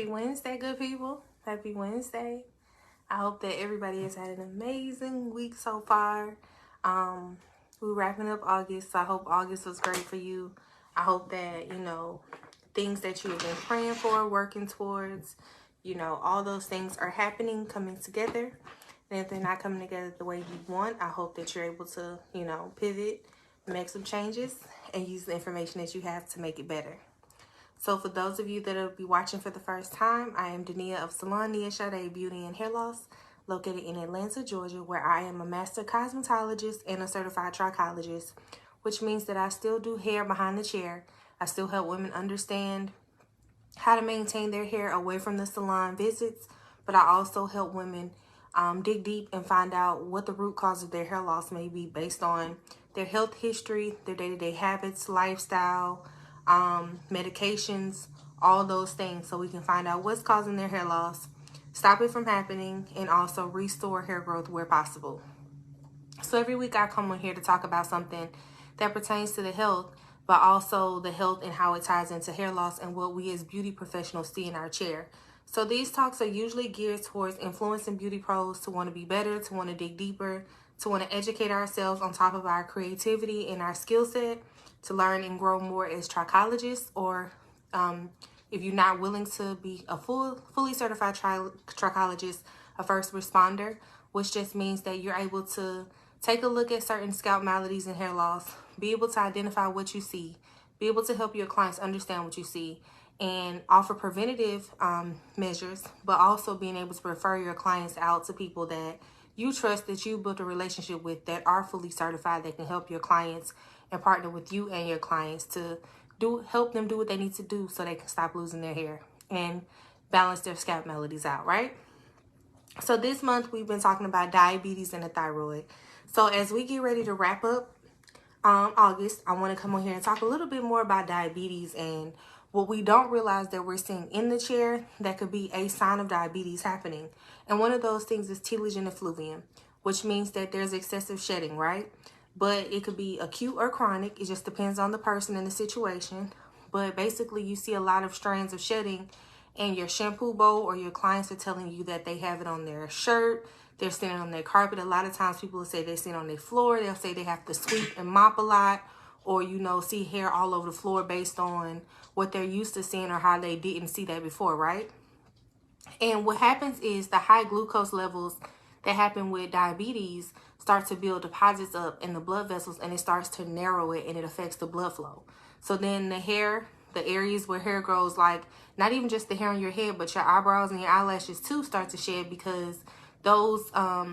Happy Wednesday, good people. Happy Wednesday. I hope that everybody has had an amazing week so far. We're wrapping up August, so I hope August was great for you. I hope that, things that you have been praying for, working towards, all those things are happening, coming together. And if they're not coming together the way you want, I hope that you're able to, pivot, make some changes, and use the information that you have to make it better. So for those of you that will be watching for the first time, I am Dania of Salon Nia Sade Beauty and Hair Loss, located in Atlanta, Georgia, where I am a master cosmetologist and a certified trichologist, which means that I still do hair behind the chair. I still help women understand how to maintain their hair away from the salon visits, but I also help women dig deep and find out what the root cause of their hair loss may be based on their health history, their day-to-day habits, lifestyle, medications, all those things, so we can find out what's causing their hair loss, stop it from happening, and also restore hair growth where possible. So every week I come on here to talk about something that pertains to the health, but also the health and how it ties into hair loss and what we as beauty professionals see in our chair. So these talks are usually geared towards influencing beauty pros to want to be better, to want to dig deeper, to want to educate ourselves on top of our creativity and our skill set, to learn and grow more as trichologists, or if you're not willing to be a fully certified trichologist, a first responder, which just means that you're able to take a look at certain scalp maladies and hair loss, be able to identify what you see, be able to help your clients understand what you see, and offer preventative measures, but also being able to refer your clients out to people that you trust, that you built a relationship with, that are fully certified, that can help your clients and partner with you and your clients to help them do what they need to do so they can stop losing their hair and balance their scalp maladies out, right? So this month we've been talking about diabetes and the thyroid. So as we get ready to wrap up August, I want to come on here and talk a little bit more about diabetes and what we don't realize that we're seeing in the chair that could be a sign of diabetes happening. And one of those things is telogen effluvium, which means that there's excessive shedding, right? But it could be acute or chronic. It just depends on the person and the situation. But basically, you see a lot of strands of shedding in your shampoo bowl, or your clients are telling you that they have it on their shirt, they're sitting on their carpet. A lot of times people will say they're sitting on their floor. They'll say they have to sweep and mop a lot, or, see hair all over the floor based on what they're used to seeing or how they didn't see that before, right? And what happens is the high glucose levels that happen with diabetes start to build deposits up in the blood vessels, and it starts to narrow it, and it affects the blood flow. So then the hair, the areas where hair grows, like not even just the hair on your head, but your eyebrows and your eyelashes too start to shed, because those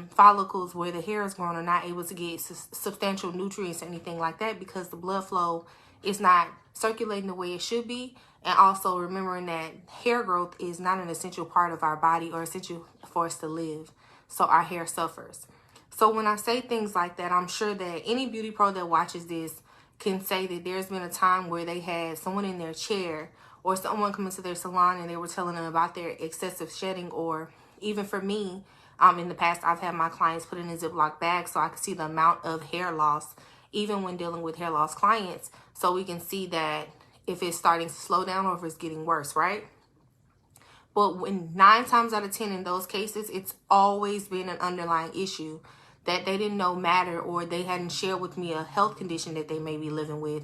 follicles where the hair is growing are not able to get substantial nutrients or anything like that, because the blood flow is not circulating the way it should be. And also remembering that hair growth is not an essential part of our body or essential for us to live. So our hair suffers. So when I say things like that, I'm sure that any beauty pro that watches this can say that there's been a time where they had someone in their chair or someone come into their salon and they were telling them about their excessive shedding. Or even for me, in the past, I've had my clients put in a Ziploc bag so I can see the amount of hair loss, even when dealing with hair loss clients, so we can see that if it's starting to slow down or if it's getting worse, right? But when 9 times out of 10 in those cases, it's always been an underlying issue that they didn't know mattered, or they hadn't shared with me a health condition that they may be living with,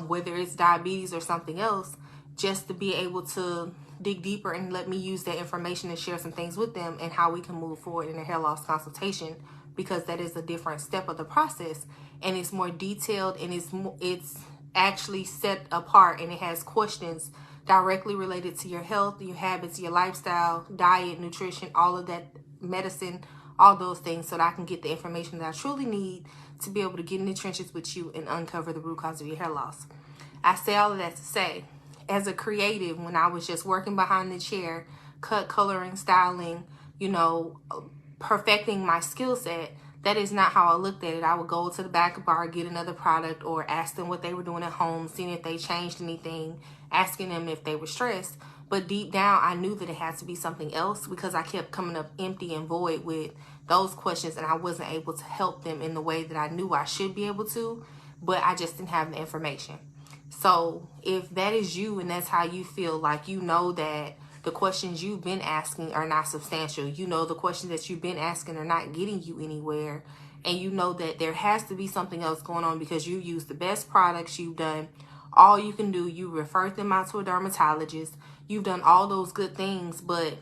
whether it's diabetes or something else, just to be able to dig deeper and let me use that information and share some things with them and how we can move forward in a hair loss consultation, because that is a different step of the process, and it's more detailed, and it's actually set apart, and it has questions directly related to your health, your habits, your lifestyle, diet, nutrition, all of that, medicine, all those things, so that I can get the information that I truly need to be able to get in the trenches with you and uncover the root cause of your hair loss. I say all of that to say, as a creative, when I was just working behind the chair, cut, coloring, styling, perfecting my skill set, that is not how I looked at it. I would go to the back bar, get another product, or ask them what they were doing at home, seeing if they changed anything, asking them if they were stressed. But deep down, I knew that it had to be something else, because I kept coming up empty and void with those questions, and I wasn't able to help them in the way that I knew I should be able to, but I just didn't have the information. So if that is you and that's how you feel, like that the questions you've been asking are not substantial. You know the questions that you've been asking are not getting you anywhere. And you know that there has to be something else going on because you use the best products. You've done all you can do. You referred them out to a dermatologist. You've done all those good things, but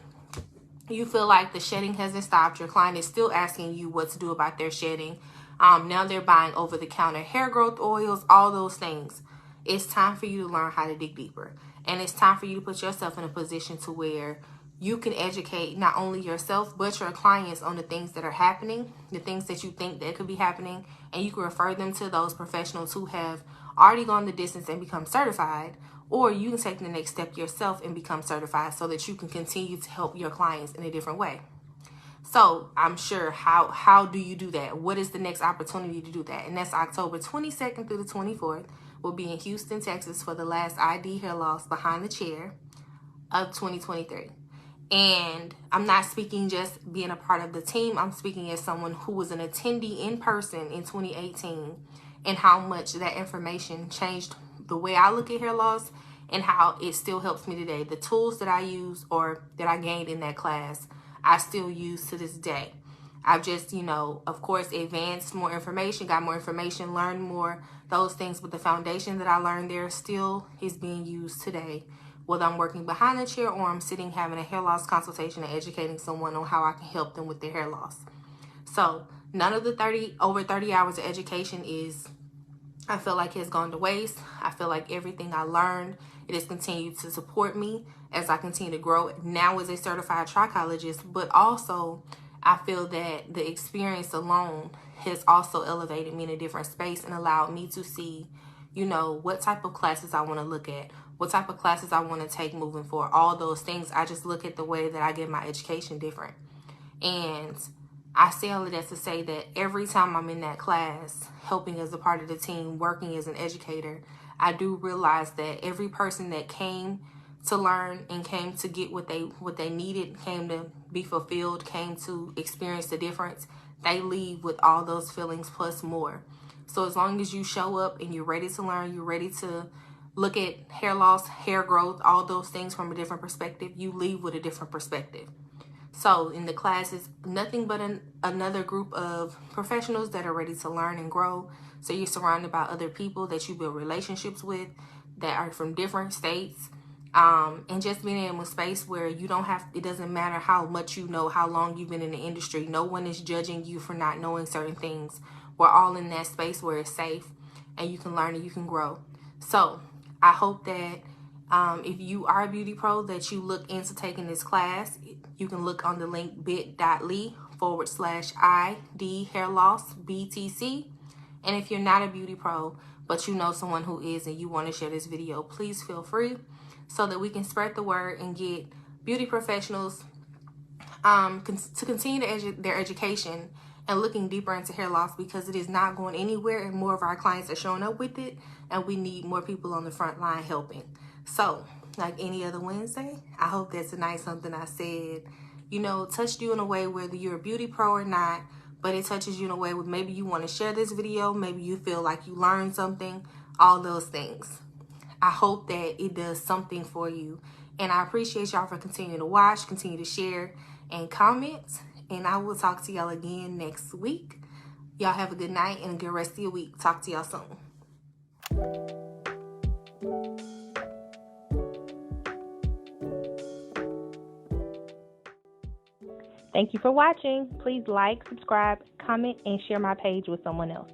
you feel like the shedding hasn't stopped. Your client is still asking you what to do about their shedding. Now they're buying over-the-counter hair growth oils, all those things. It's time for you to learn how to dig deeper. And it's time for you to put yourself in a position to where you can educate not only yourself, but your clients on the things that are happening, the things that you think that could be happening, and you can refer them to those professionals who have already gone the distance and become certified, or you can take the next step yourself and become certified so that you can continue to help your clients in a different way. So I'm sure, how do you do that? What is the next opportunity to do that? And that's October 22nd through the 24th. We'll be in Houston, Texas for the last ID hair loss behind the chair of 2023. And I'm not speaking just being a part of the team. I'm speaking as someone who was an attendee in person in 2018 and how much that information changed the way I look at hair loss and how it still helps me today. The tools that I use or that I gained in that class, I still use to this day. I've just, of course, advanced more information, got more information, learned more, those things. But the foundation that I learned there still is being used today, whether I'm working behind the chair or I'm sitting having a hair loss consultation and educating someone on how I can help them with their hair loss. So none of the over 30 hours of education I feel like has gone to waste. I feel like everything I learned, it has continued to support me as I continue to grow now as a certified trichologist, but also I feel that the experience alone has also elevated me in a different space and allowed me to see, what type of classes I want to look at, what type of classes I want to take moving forward, all those things. I just look at the way that I get my education different. And I say all of that to say that every time I'm in that class, helping as a part of the team, working as an educator, I do realize that every person that came to learn and came to get what they needed, came to be fulfilled, came to experience the difference, they leave with all those feelings plus more. So as long as you show up and you're ready to learn, you're ready to look at hair loss, hair growth, all those things from a different perspective, you leave with a different perspective. So in the class is nothing but another group of professionals that are ready to learn and grow. So you're surrounded by other people that you build relationships with that are from different states. And just being in a space where it doesn't matter how much you know, how long you've been in the industry. No one is judging you for not knowing certain things. We're all in that space where it's safe and you can learn and you can grow. So I hope that if you are a beauty pro, that you look into taking this class. You can look on the link bit.ly/ID hair loss BTC. And if you're not a beauty pro, but you know someone who is and you want to share this video, please feel free so that we can spread the word and get beauty professionals to continue their education and looking deeper into hair loss, because it is not going anywhere and more of our clients are showing up with it and we need more people on the front line helping. So like any other Wednesday, I hope that tonight something I said, touched you in a way whether you're a beauty pro or not, but it touches you in a way where maybe you want to share this video, maybe you feel like you learned something, all those things. I hope that it does something for you. And I appreciate y'all for continuing to watch, continue to share and comment. And I will talk to y'all again next week. Y'all have a good night and a good rest of your week. Talk to y'all soon. Thank you for watching. Please like, subscribe, comment, and share my page with someone else.